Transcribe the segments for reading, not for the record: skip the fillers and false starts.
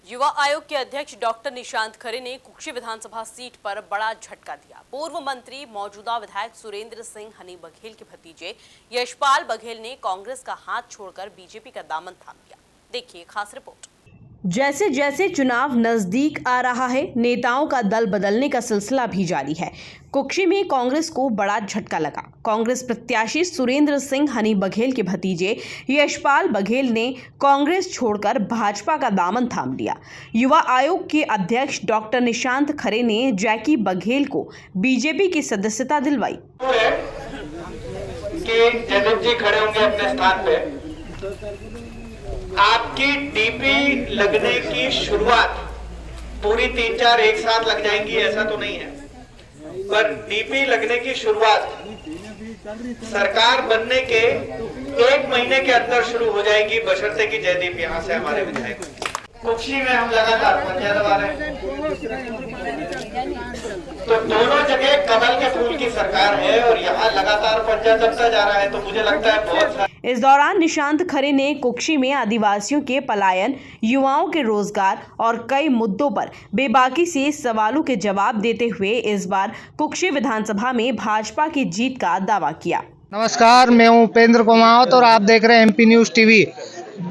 युवा आयोग के अध्यक्ष डॉक्टर निशांत खरे ने कुक्षी विधानसभा सीट पर बड़ा झटका दिया। पूर्व मंत्री मौजूदा विधायक सुरेंद्र सिंह हनी बघेल के भतीजे यशपाल बघेल ने कांग्रेस का हाथ छोड़कर बीजेपी का दामन थाम लिया। देखिए खास रिपोर्ट। जैसे जैसे चुनाव नजदीक आ रहा है, नेताओं का दल बदलने का सिलसिला भी जारी है। कुक्षी में कांग्रेस को बड़ा झटका लगा। कांग्रेस प्रत्याशी सुरेंद्र सिंह हनी बघेल के भतीजे यशपाल बघेल ने कांग्रेस छोड़कर भाजपा का दामन थाम लिया। युवा आयोग के अध्यक्ष डॉक्टर निशांत खरे ने जैकी बघेल को बीजेपी की सदस्यता दिलवाई। जयदीप जी खड़े होंगे अपने स्थान पे। आपकी डीपी लगने की शुरुआत पूरी 3-4 एक साथ लग जाएंगी ऐसा तो नहीं है, पर डीपी लगने की शुरुआत सरकार बनने के 1 महीने के अंदर शुरू हो जाएगी, बशर्ते कि जयदीप यहां से हमारे विधायक। कुक्षी में हम लगातार पंजा दबा रहे हैं, तो दोनों जगह कमल के फूल की सरकार है और यहाँ लगातार पंजा दबता जा रहा है, तो मुझे लगता है बहुत। इस दौरान निशांत खरे ने कुक्षी में आदिवासियों के पलायन, युवाओं के रोजगार और कई मुद्दों पर बेबाकी से सवालों के जवाब देते हुए इस बार कुक्षी विधानसभा में भाजपा की जीत का दावा किया। नमस्कार, मैं हूं उपेंद्र कुमावत और आप देख रहे हैं एमपी न्यूज टीवी।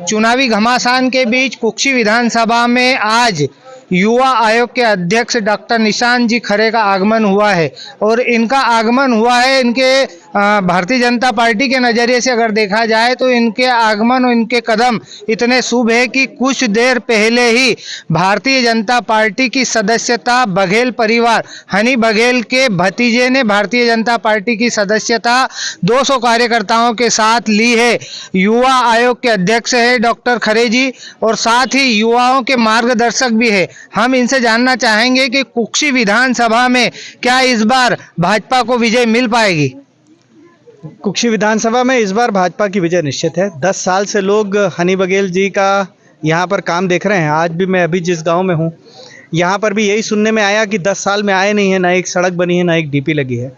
चुनावी घमासान के बीच कुक्षी विधानसभा में आज युवा आयोग के अध्यक्ष डॉक्टर निशांत जी खरे का आगमन हुआ है और इनका आगमन हुआ है इनके भारतीय जनता पार्टी के नज़रिए से अगर देखा जाए तो इनके आगमन और इनके कदम इतने शुभ है कि कुछ देर पहले ही भारतीय जनता पार्टी की सदस्यता बघेल परिवार हनी बघेल के भतीजे ने भारतीय जनता पार्टी की सदस्यता 200 कार्यकर्ताओं के साथ ली है। युवा आयोग के अध्यक्ष है डॉक्टर खरे जी और साथ ही युवाओं के मार्गदर्शक भी है। हम इनसे जानना चाहेंगे कि कुक्षी विधानसभा में क्या इस बार भाजपा को विजय मिल पाएगी। कुक्षी विधानसभा में इस बार भाजपा की विजय निश्चित है। 10 साल से लोग हनी बघेल जी का यहाँ पर काम देख रहे हैं। आज भी मैं अभी जिस गांव में हूँ यहाँ पर भी यही सुनने में आया कि 10 साल में आए नहीं है, ना एक सड़क बनी है, ना एक डीपी लगी है।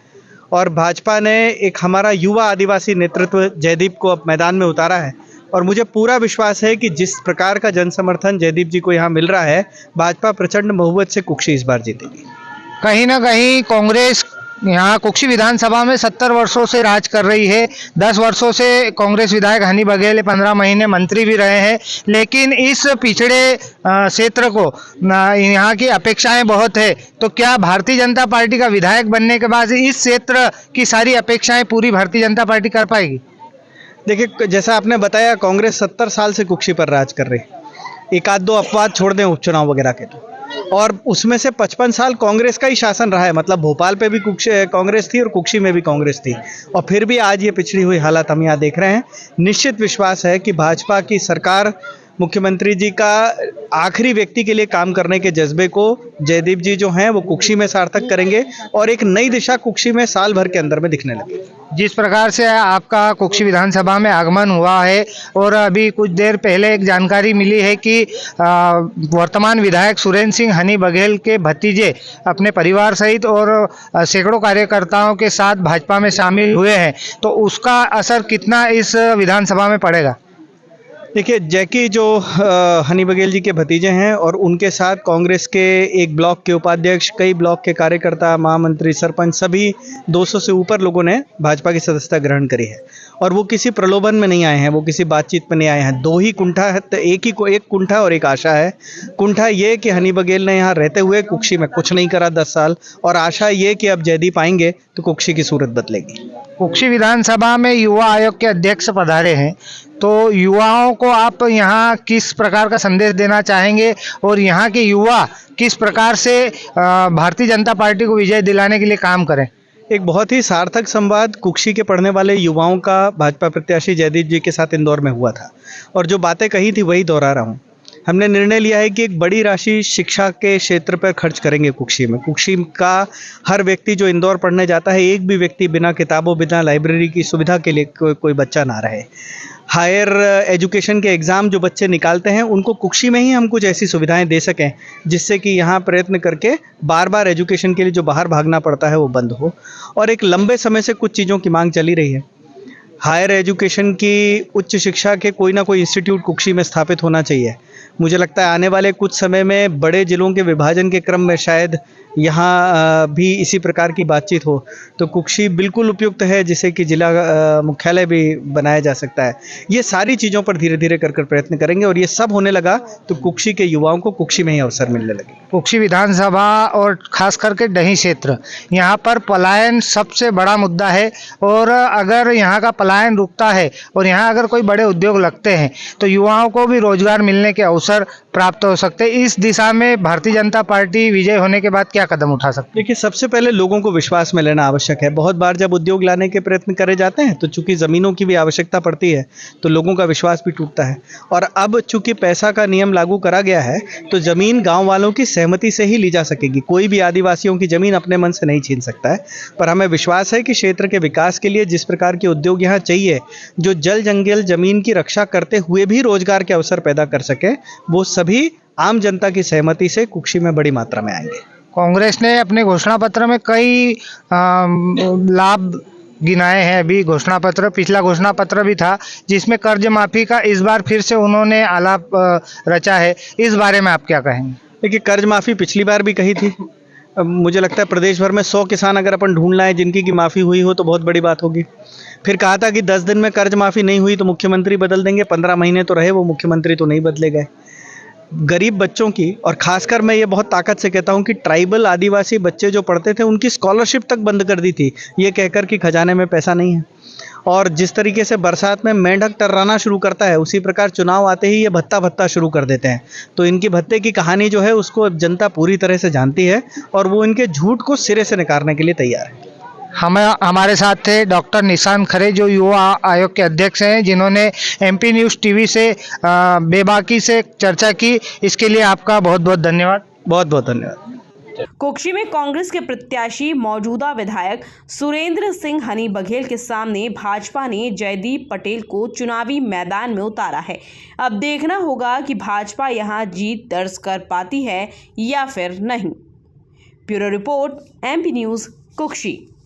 और भाजपा ने एक हमारा युवा आदिवासी नेतृत्व जयदीप को अब मैदान में उतारा है और मुझे पूरा विश्वास है कि जिस प्रकार का जन समर्थन जयदीप जी को यहाँ मिल रहा है, भाजपा प्रचंड बहुमत से कुक्षी इस बार जीतेगी। कहीं ना कहीं कांग्रेस यहाँ कुक्षी विधानसभा में 70 वर्षों से राज कर रही है। 10 वर्षों से कांग्रेस विधायक हनी बघेल 15 महीने मंत्री भी रहे हैं, लेकिन इस पिछड़े क्षेत्र को यहाँ की अपेक्षाएं बहुत है। तो क्या भारतीय जनता पार्टी का विधायक बनने के बाद इस क्षेत्र की सारी अपेक्षाएं पूरी भारतीय जनता पार्टी कर पाएगी? देखिए, जैसा आपने बताया, कांग्रेस 70 साल से कुक्षी पर राज कर रही। एक आध दो अपवाद छोड़ दें उपचुनाव वगैरह के तो, और उसमें से 55 साल कांग्रेस का ही शासन रहा है। मतलब भोपाल पे भी कांग्रेस थी और कुक्षी में भी कांग्रेस थी, और फिर भी आज ये पिछड़ी हुई हालत हम यहाँ देख रहे हैं। निश्चित विश्वास है कि भाजपा की सरकार, मुख्यमंत्री जी का आखिरी व्यक्ति के लिए काम करने के जज्बे को जयदीप जी जो हैं वो कुक्षी में सार्थक करेंगे और एक नई दिशा कुक्षी में साल भर के अंदर में दिखने लगी। जिस प्रकार से आपका कुक्षी विधानसभा में आगमन हुआ है और अभी कुछ देर पहले एक जानकारी मिली है कि वर्तमान विधायक सुरेंद्र सिंह हनी बघेल के भतीजे अपने परिवार सहित और सैकड़ों कार्यकर्ताओं के साथ भाजपा में शामिल हुए हैं, तो उसका असर कितना इस विधानसभा में पड़ेगा? देखिए, जैकी जो हनी बघेल जी के भतीजे हैं और उनके साथ कांग्रेस के एक ब्लॉक के उपाध्यक्ष, कई ब्लॉक के कार्यकर्ता, महामंत्री, सरपंच, सभी 200 से ऊपर लोगों ने भाजपा की सदस्यता ग्रहण करी है। और वो किसी प्रलोभन में नहीं आए हैं, वो किसी बातचीत में नहीं आए हैं। 2 ही कुंठा है, तो एक कुंठा और एक आशा है। कुंठा ये कि हनी बघेल ने यहाँ रहते हुए कुक्षी में कुछ नहीं करा 10 साल, और आशा ये कि अब जयदीप आएंगे तो कुक्षी की सूरत बदलेगी। कुक्षी विधानसभा में युवा आयोग के अध्यक्ष पधारे हैं, तो युवाओं को आप यहाँ किस प्रकार का संदेश देना चाहेंगे और यहाँ के युवा किस प्रकार से भारतीय जनता पार्टी को विजय दिलाने के लिए काम करें? एक बहुत ही सार्थक संवाद कुक्षी के पढ़ने वाले युवाओं का भाजपा प्रत्याशी जयदीप जी के साथ इंदौर में हुआ था, और जो बातें कही थी वही दोहरा रहा हूँ। हमने निर्णय लिया है कि एक बड़ी राशि शिक्षा के क्षेत्र पर खर्च करेंगे कुक्षी में। कुक्षी का हर व्यक्ति जो इंदौर पढ़ने जाता है, एक भी व्यक्ति बिना किताबों, बिना लाइब्रेरी की सुविधा के लिए कोई बच्चा ना रहे। हायर एजुकेशन के एग्ज़ाम जो बच्चे निकालते हैं, उनको कुक्षी में ही हम कुछ ऐसी सुविधाएं दे सकें जिससे कि यहाँ प्रयत्न करके बार बार एजुकेशन के लिए जो बाहर भागना पड़ता है वो बंद हो। और एक लंबे समय से कुछ चीज़ों की मांग चली रही है। हायर एजुकेशन की, उच्च शिक्षा के कोई ना कोई इंस्टीट्यूट कुक्षी में स्थापित होना चाहिए। मुझे लगता है आने वाले कुछ समय में बड़े जिलों के विभाजन के क्रम में शायद यहाँ भी इसी प्रकार की बातचीत हो, तो कुक्षी बिल्कुल उपयुक्त है, जिसे कि जिला मुख्यालय भी बनाया जा सकता है। ये सारी चीज़ों पर धीरे धीरे कर प्रयत्न करेंगे और ये सब होने लगा तो कुक्षी के युवाओं को कुक्षी में ही अवसर मिलने लगे। कुक्षी विधानसभा और खास करके डही क्षेत्र, यहाँ पर पलायन सबसे बड़ा मुद्दा है और अगर यहाँ का पलायन रुकता है और यहाँ अगर कोई बड़े उद्योग लगते हैं तो युवाओं को भी रोजगार मिलने के अवसर प्राप्त हो सकते हैं। इस दिशा में भारतीय जनता पार्टी विजय होने के बाद क्या कदम उठा सकती है? देखिए, सबसे पहले लोगों को विश्वास में लेना आवश्यक है। बहुत बार जब उद्योग लाने के प्रयत्न करे जाते हैं तो चूंकि ज़मीनों की भी आवश्यकता पड़ती है तो लोगों का विश्वास भी टूटता है, और अब चूंकि पैसा का नियम लागू करा गया है तो ज़मीन गाँव वालों की सहमति से ही ली जा सकेगी। कोई भी आदिवासियों की ज़मीन अपने मन से नहीं छीन सकता है। पर हमें विश्वास है कि क्षेत्र के विकास के लिए जिस प्रकार के उद्योग यहाँ चाहिए, जो जल जंगल ज़मीन की रक्षा करते हुए भी रोजगार के अवसर पैदा कर सके, वो सभी आम जनता की सहमति से कुक्षी में बड़ी मात्रा में आएंगे। कांग्रेस ने अपने घोषणा पत्र में कई लाभ गिनाए हैं। अभी घोषणा पत्र, पिछला घोषणा पत्र भी था जिसमें कर्ज माफी का इस बार फिर से उन्होंने आलाप रचा है। इस बारे में आप क्या कहेंगे? देखिए, कर्ज माफ़ी पिछली बार भी कही थी। अब मुझे लगता है प्रदेश भर में 100 किसान अगर अपन ढूंढ लाएं जिनकी की माफ़ी हुई हो तो बहुत बड़ी बात होगी। फिर कहा था कि 10 दिन में कर्ज माफ़ी नहीं हुई तो मुख्यमंत्री बदल देंगे। 15 महीने तो रहे वो मुख्यमंत्री, तो नहीं बदले गए। गरीब बच्चों की, और खासकर मैं ये बहुत ताकत से कहता हूँ कि ट्राइबल आदिवासी बच्चे जो पढ़ते थे उनकी स्कॉलरशिप तक बंद कर दी थी, ये कहकर कि खजाने में पैसा नहीं है। और जिस तरीके से बरसात में मेंढक टर्राना शुरू करता है, उसी प्रकार चुनाव आते ही ये भत्ता शुरू कर देते हैं। तो इनकी भत्ते की कहानी जो है उसको जनता पूरी तरह से जानती है और वो इनके झूठ को सिरे से नकारने के लिए तैयार है। हमारे साथ थे डॉक्टर निशांत खरे, जो युवा आयोग के अध्यक्ष हैं, जिन्होंने एमपी न्यूज़ टीवी से बेबाकी से चर्चा की। इसके लिए आपका बहुत बहुत धन्यवाद। बहुत बहुत धन्यवाद। कुक्षी में कांग्रेस के प्रत्याशी मौजूदा विधायक सुरेंद्र सिंह हनी बघेल के सामने भाजपा ने जयदीप पटेल को चुनावी मैदान में उतारा है। अब देखना होगा कि भाजपा यहां जीत दर्ज कर पाती है या फिर नहीं। Bureau report, MP news, Kukshi.